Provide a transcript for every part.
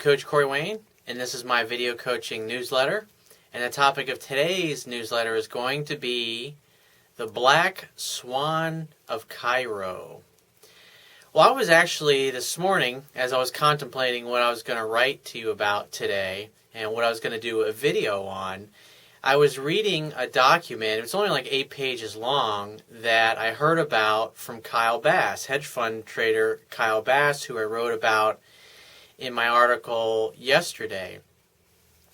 Coach Corey Wayne, and this is my video coaching newsletter. And the topic of today's newsletter is going to be the Black Swan of Cairo. Well, I was actually this morning, as I was contemplating what I was going to write to you about today and what I was going to do a video on, I was reading a document. It's only like 8 pages long that I heard about from Kyle Bass, hedge fund trader Kyle Bass, who I wrote about in my article yesterday.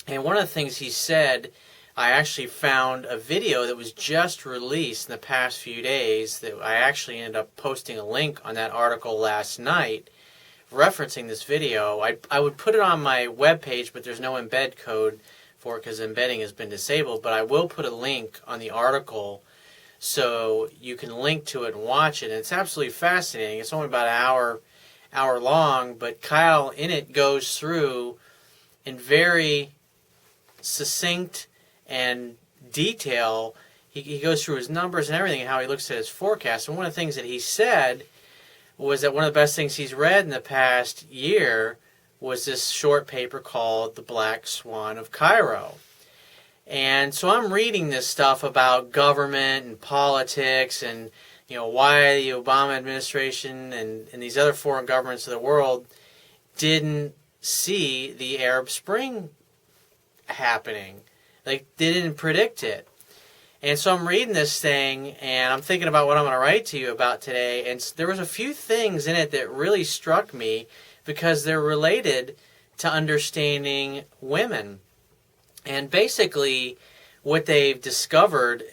And one of the things he said, I actually found a video that was just released in the past few days that I actually ended up posting a link on that article last night referencing this video. I would put it on my webpage, but there's no embed code for it because embedding has been disabled, but I will put a link on the article so you can link to it and watch it. And it's absolutely fascinating. It's only about an hour long, but Kyle in it goes through in very succinct and detail. He goes through his numbers and everything and how he looks at his forecast. And one of the things that he said was that one of the best things he's read in the past year was this short paper called The Black Swan of Cairo. And so I'm reading this stuff about government and politics and why the Obama administration and these other foreign governments of the world didn't see the Arab Spring happening. Like, they didn't predict it. And so I'm reading this thing, and I'm thinking about what I'm going to write to you about today. And there was a few things in it that really struck me because they're related to understanding women. And basically, what they've discovered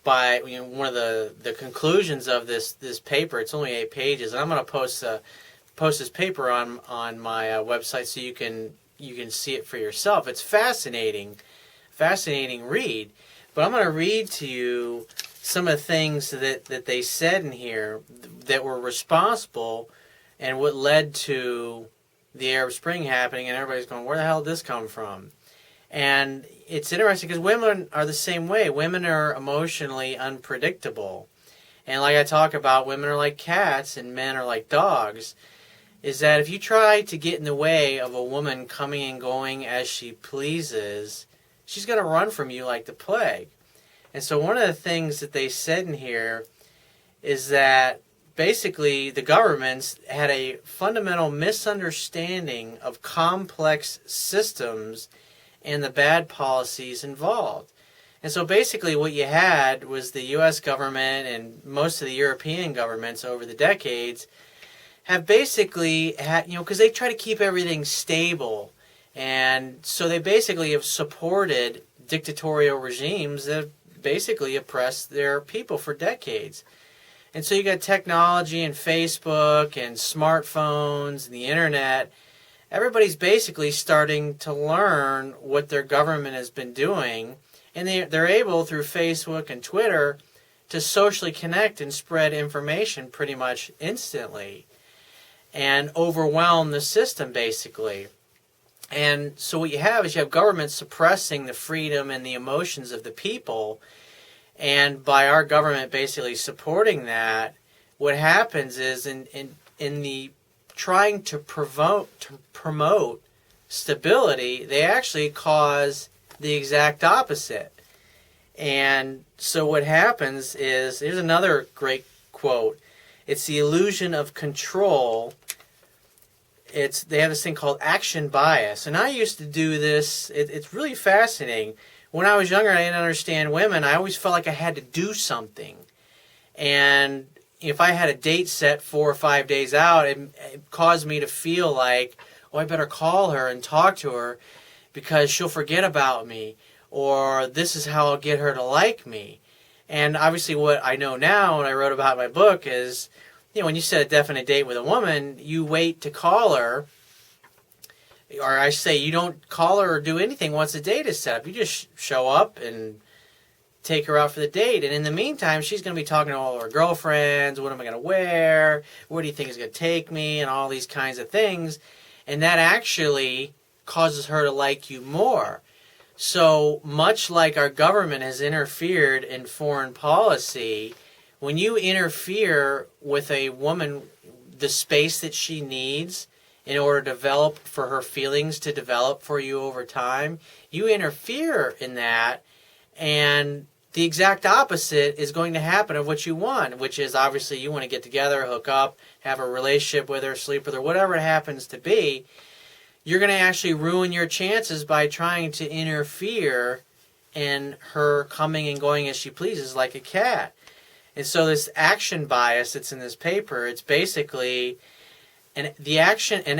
by one of the conclusions of this paper, it's only 8 pages, and I'm going to post this paper on my website so you can see it for yourself. It's fascinating read. But I'm going to read to you some of the things that they said in here that were responsible and what led to the Arab Spring happening, and everybody's going, where the hell did this come from? And it's interesting because women are the same way. Women are emotionally unpredictable. And like I talk about, women are like cats and men are like dogs. Is that if you try to get in the way of a woman coming and going as she pleases, she's going to run from you like the plague. And so one of the things that they said in here is that basically the governments had a fundamental misunderstanding of complex systems and the bad policies involved. And so basically what you had was the U.S. government and most of the European governments over the decades have basically had, because they try to keep everything stable. And so they basically have supported dictatorial regimes that basically oppress their people for decades. And so you got technology and Facebook and smartphones and the internet. Everybody's basically starting to learn what their government has been doing. And they're able, through Facebook and Twitter, to socially connect and spread information pretty much instantly and overwhelm the system, basically. And so what you have government suppressing the freedom and the emotions of the people. And by our government basically supporting that, what happens is in the trying to promote stability, they actually cause the exact opposite. And so what happens is, here's another great quote. It's the illusion of control. They have this thing called action bias. And I used to do this. It's really fascinating. When I was younger, I didn't understand women. I always felt like I had to do something. And if I had a date set 4 or 5 days out, it caused me to feel like, I better call her and talk to her because she'll forget about me. Or this is how I'll get her to like me. And obviously what I know now, and I wrote about in my book, is when you set a definite date with a woman, you wait to call her. Or I say you don't call her or do anything once the date is set up. You just show up and take her out for the date. And in the meantime, she's going to be talking to all her girlfriends. What am I going to wear? Where do you think is going to take me? And all these kinds of things. And that actually causes her to like you more. So much like our government has interfered in foreign policy, when you interfere with a woman, the space that she needs in order to develop, for her feelings to develop for you over time, you interfere in that, and the exact opposite is going to happen of what you want, which is obviously you want to get together, hook up, have a relationship with her, sleep with her, whatever it happens to be. You're going to actually ruin your chances by trying to interfere in her coming and going as she pleases like a cat. And so this action bias that's in this paper, it's basically an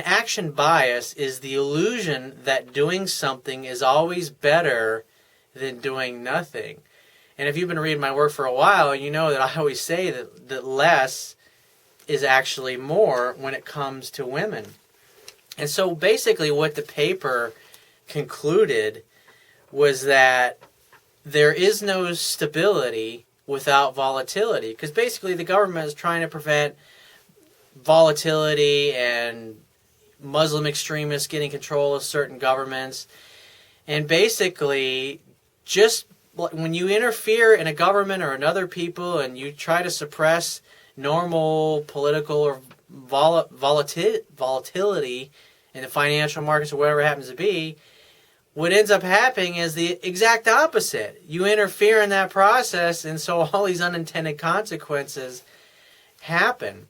action bias is the illusion that doing something is always better than doing nothing. And if you've been reading my work for a while, you know that I always say that less is actually more when it comes to women. And so basically what the paper concluded was that there is no stability without volatility, because basically the government is trying to prevent volatility and Muslim extremists getting control of certain governments. And basically, just when you interfere in a government or in other people and you try to suppress normal political or volatility in the financial markets or whatever it happens to be, what ends up happening is the exact opposite. You interfere in that process, and so all these unintended consequences happen.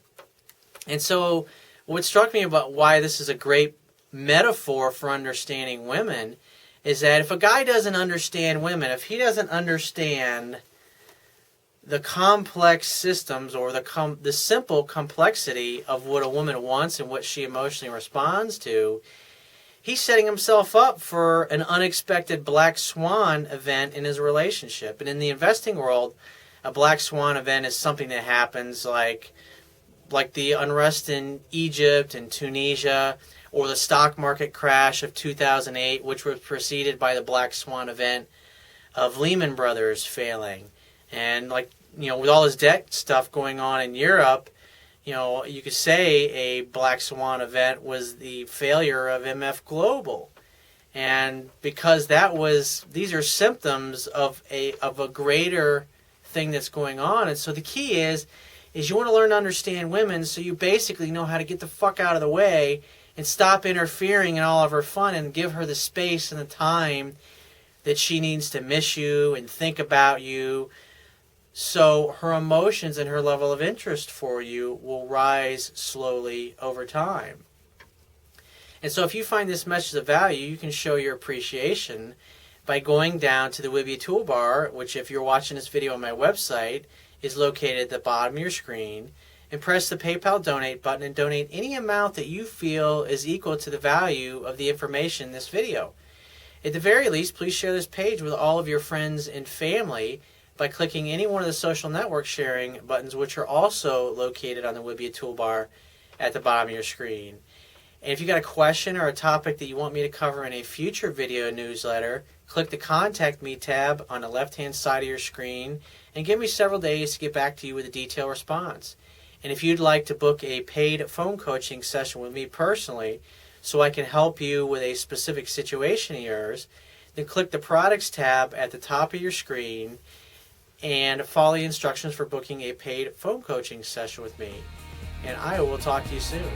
And so what struck me about why this is a great metaphor for understanding women is that if a guy doesn't understand women, if he doesn't understand the complex systems or the simple complexity of what a woman wants and what she emotionally responds to, he's setting himself up for an unexpected black swan event in his relationship. And in the investing world, a black swan event is something that happens like the unrest in Egypt and Tunisia, or the stock market crash of 2008, which was preceded by the black swan event of Lehman Brothers failing. And with all this debt stuff going on in Europe, you could say a black swan event was the failure of MF Global. And because these are symptoms of a greater thing that's going on. And so the key is you want to learn to understand women, so you basically know how to get the fuck out of the way and stop interfering in all of her fun and give her the space and the time that she needs to miss you and think about you, so her emotions and her level of interest for you will rise slowly over time. And so if you find this message of value, you can show your appreciation by going down to the Wibia toolbar, which if you're watching this video on my website, is located at the bottom of your screen, and press the PayPal donate button and donate any amount that you feel is equal to the value of the information in this video. At the very least, please share this page with all of your friends and family by clicking any one of the social network sharing buttons, which are also located on the Wibia toolbar at the bottom of your screen. And if you got a question or a topic that you want me to cover in a future video newsletter, click the Contact Me tab on the left-hand side of your screen and give me several days to get back to you with a detailed response. And if you'd like to book a paid phone coaching session with me personally so I can help you with a specific situation of yours, then click the Products tab at the top of your screen and follow the instructions for booking a paid phone coaching session with me. And I will talk to you soon.